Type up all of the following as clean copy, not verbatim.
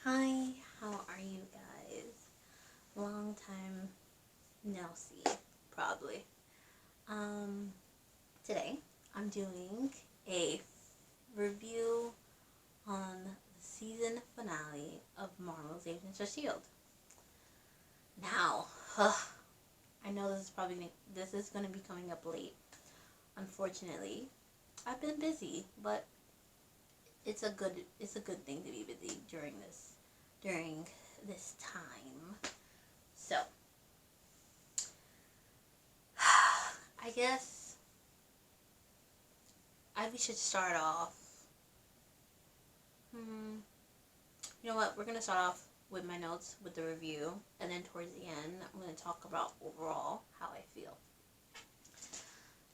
Hi, how are you guys? Long time no see, probably. Um, Today I'm doing a review on the season finale of Marvel's Agents of S.H.I.E.L.D. Now, I know this is gonna be coming up late. Unfortunately, I've been busy, but it's a good thing to be busy during this time. So, I guess we should start off. Hmm, you know what? We're gonna start off with my notes with the review, and then towards the end, I'm gonna talk about overall how I feel.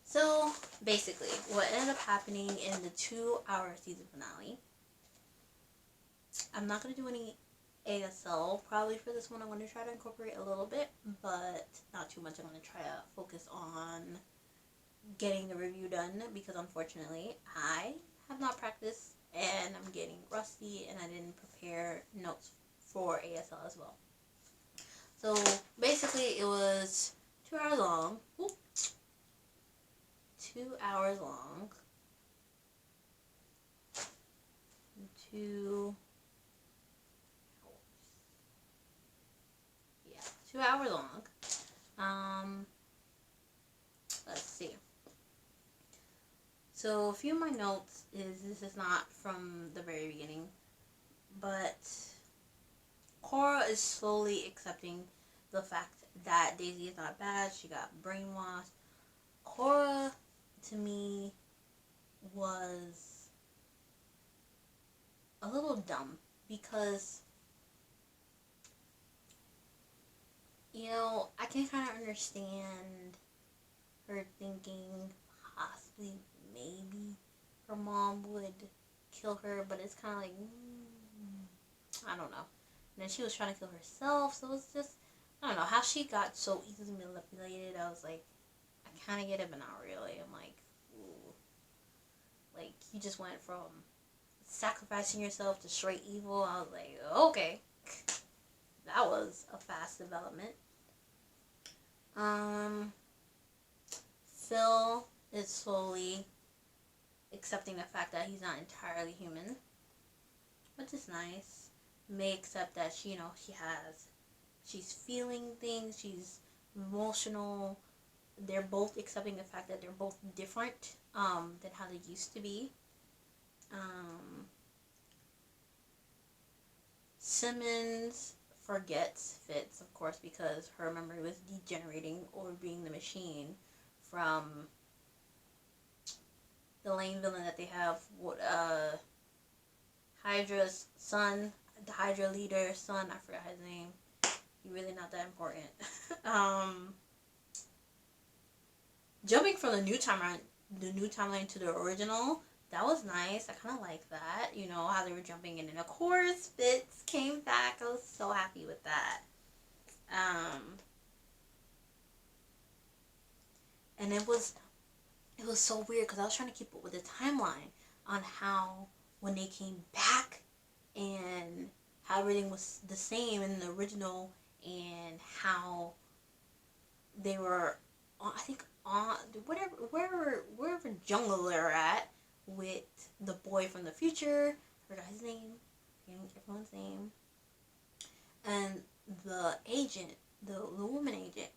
So basically, what ended up happening in the 2 hour season finale. I'm not gonna do any ASL probably for this one. I'm gonna try to incorporate a little bit, but not too much. I'm gonna try to focus on getting the review done because unfortunately I have not practiced and I'm getting rusty and I didn't prepare notes for ASL as well. So basically it was 2 hours long. 2 hours long. 2 yeah, 2 hours long. Um let's see. So a few of my notes is this is not from the very beginning, but Cora is slowly accepting the fact that Daisy is not bad. She got brainwashed. Cora, to me, was a little dumb because, I can kind of understand her thinking possibly, maybe, her mom would kill her, but it's kind of like, I don't know. And then she was trying to kill herself, so it's just, I don't know, how she got so easily manipulated. I was like, I kind of get it, but not really. I'm like, ooh. Like, you just went from sacrificing yourself to straight evil. I was like, okay. That was a fast development. Um, Phil is slowly accepting the fact that he's not entirely human, which is nice. May accept that she's feeling things, she's emotional. They're both accepting the fact that they're both different than how they used to be. Um, Simmons forgets Fitz, of course, because her memory was degenerating or being the machine from the lane villain that they have. Hydra's son, the Hydra leader's son. I forgot his name. He's really not that important. um, Jumping from the new timeline to the original, that was nice. I kind of like that. You know how they were jumping in, and of course Fitz came back. I was so happy with that. Um, and it was so weird because I was trying to keep up with the timeline on how when they came back and how everything was the same in the original and how they were I think on wherever jungle they're at with the boy from the future. I forgot his name. Forgetting everyone's name. And the agent, the woman agent.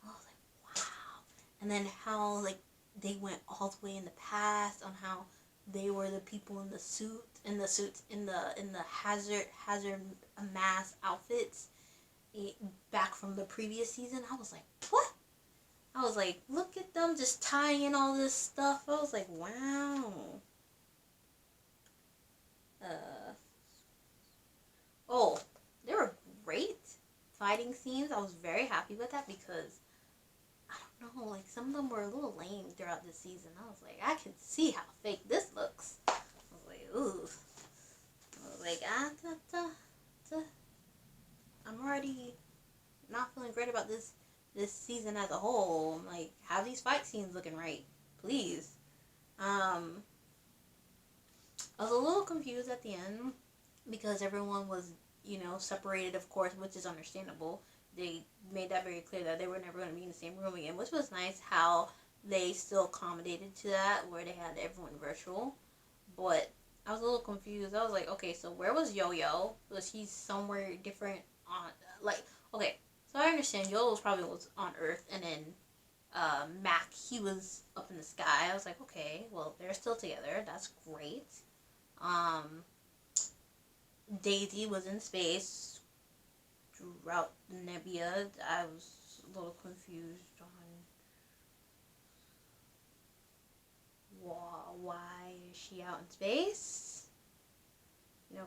I was like, wow. And then how like they went all the way in the past on how they were the people in the suits in the hazard mask outfits back from the previous season. I was like, what? I was like, look at them just tying in all this stuff. I was like, wow. Uh, oh, they were great fighting scenes. I was very happy with that because I don't know, like some of them were a little lame throughout the season. I was like, I can see how fake this looks. I was like, ooh. I was like, I'm already not feeling great about this season as a whole. I'm like, how are these fight scenes looking right? Please. Um, I was a little confused at the end because everyone was separated, of course, which is understandable. They made that very clear that they were never going to be in the same room again, which was nice how they still accommodated to that, where they had everyone virtual. But I was a little confused. I was like, okay, so where was Yo-Yo? Was he somewhere different on, like, okay, so I understand Yo-Yo was on Earth, and then Mac, he was up in the sky. I was like, okay, well, they're still together. That's great. Um, Daisy was in space throughout the nebula. I was a little confused on why is she out in space.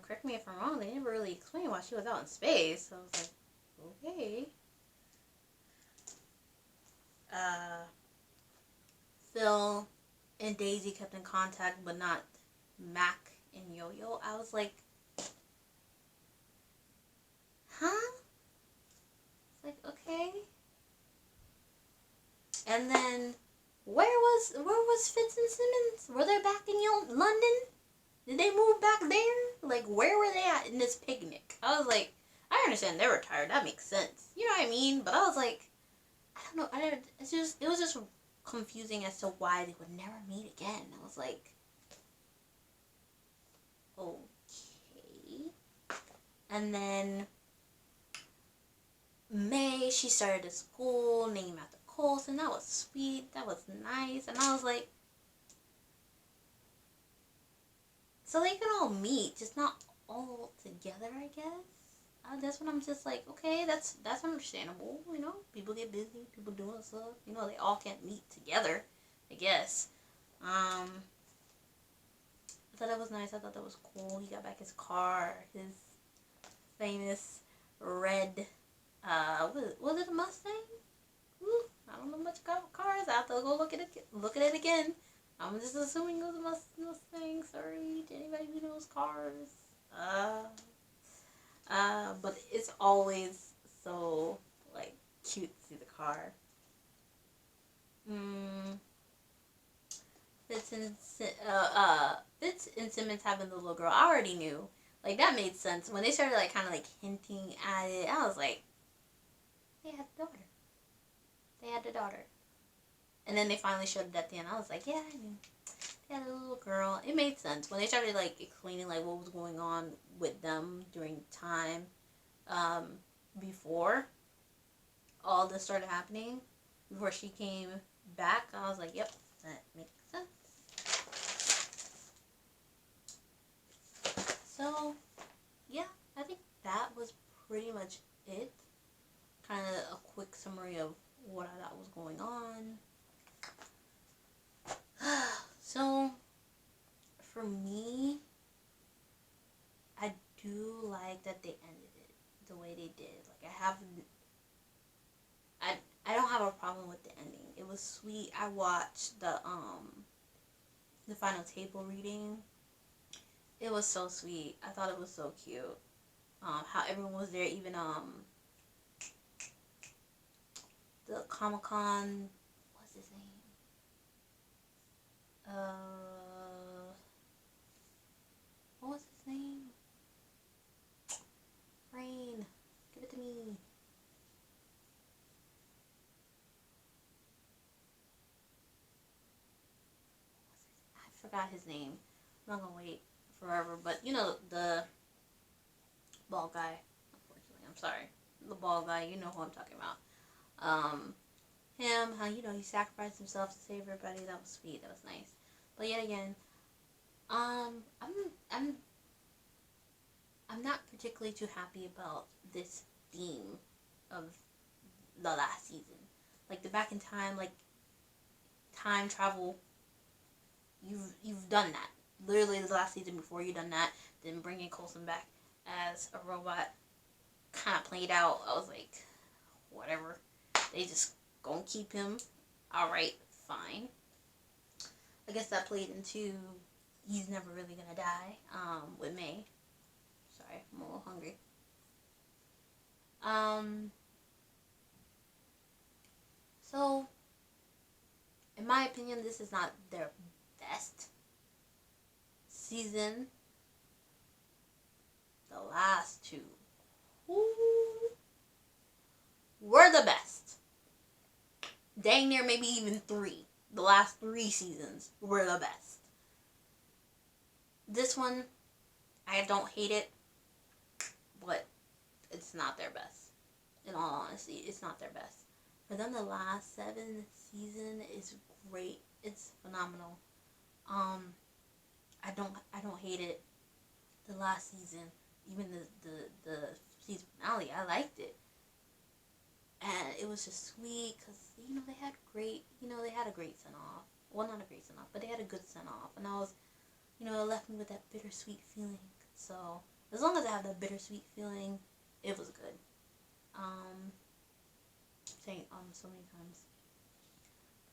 Correct me if I'm wrong. They never really explained why she was out in space. So I was like, okay. Phil and Daisy kept in contact, but not Mac and Yo-Yo. I was like, huh? It's like, okay. And then where was Fitz and Simmons? Were they back in London? Did they move back there? Like, where were they at in this picnic? I was like, I understand they were tired. That makes sense. You know what I mean? But I was like, I don't know. It was just confusing as to why they would never meet again. I was like, okay. And then May, she started a school named after Coulson. That was sweet. That was nice. And I was like, so they can all meet, just not all together, I guess. That's when I'm just like, okay, that's understandable. People get busy, people doing stuff. They all can't meet together, I guess. I thought that was nice. I thought that was cool. He got back his car, his famous red, was it a Mustang? Ooh, I don't know much about cars. I have to go look at it again. I'm just assuming it was a Mustang. Sorry to anybody who knows cars. But it's always so, like, cute to see the car. Fitz and Simmons having the little girl, I already knew. Like, that made sense. When they started, like, kind of, like, hinting at it, I was like, they had the daughter. They had the daughter. And then they finally showed it at the end. I was like, yeah, I knew. They had a little girl. It made sense. When they started, like, explaining, like, what was going on with them during time, before all this started happening, before she came back, I was like, yep, that makes sense. So, yeah, I think that was pretty much it. Kind of a quick summary of what I thought was going on. So, for me, I do like that they ended it the way they did. Like, I don't have a problem with the ending. It was sweet. I watched the final table reading. It was so sweet. I thought it was so cute. How everyone was there, even the Comic-Con, what's his name? What was his name? Rain, give it to me. I forgot his name. I'm not gonna wait forever, but the bald guy. Unfortunately, I'm sorry. The bald guy. You know who I'm talking about. Him. How he sacrificed himself to save everybody. That was sweet. That was nice. But yet again, I'm not particularly too happy about this theme of the last season. Like the back in time, like time travel. You've done that. Literally the last season before you done that. Then bringing Coulson back as a robot kind of played out. I was like, whatever. They just gonna keep him. Alright, fine. I guess that played into he's never really gonna die, with May. Sorry, I'm a little hungry. So, in my opinion, this is not their best season. The last two dang near maybe even 3. The last 3 seasons were the best. This one, I don't hate it, but it's not their best. In all honesty, it's not their best. For them, the last 7 season is great. It's phenomenal. I don't hate it. The last season, even the season finale, I liked it, and it was just sweet because they had great, they had a great send off. Well, not a great send off, but they had a good send off, and I was, it left me with that bittersweet feeling. So as long as I have that bittersweet feeling, it was good. Saying so many times.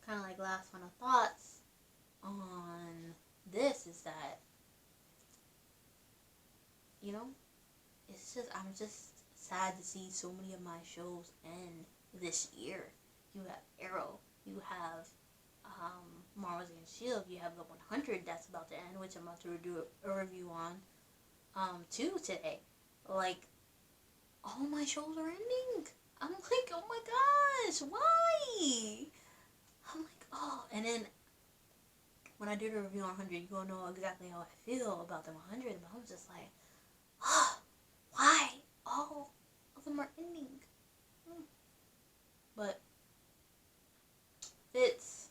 Kind of like last final thoughts on this is that I'm just sad to see so many of my shows end this year. You have Arrow, you have Marvel's Agents of S.H.I.E.L.D., you have the 100 that's about to end, which I'm about to do a review on too today. Like, all my shows are ending. I'm like, oh my gosh, why? I'm like, oh, and then when I do the review on 100, you're gonna know exactly how I feel about the 100, but I was just like, oh, why? All of them are ending. But Fitz,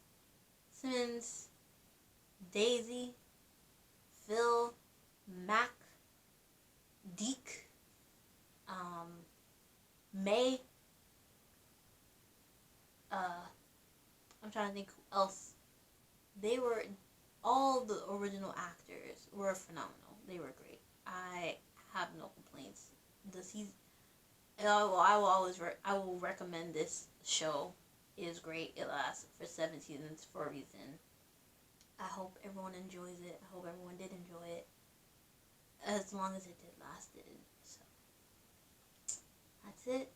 Simmons, Daisy, Phil, Mac, Deke, May, I'm trying to think who else. They were, all the original actors were phenomenal. They were great. I have no complaints. The season, I will recommend this show. It is great. It lasts for 7 seasons for a reason. I hope everyone enjoys it. I hope everyone did enjoy it. As long as it did lasted. So, that's it.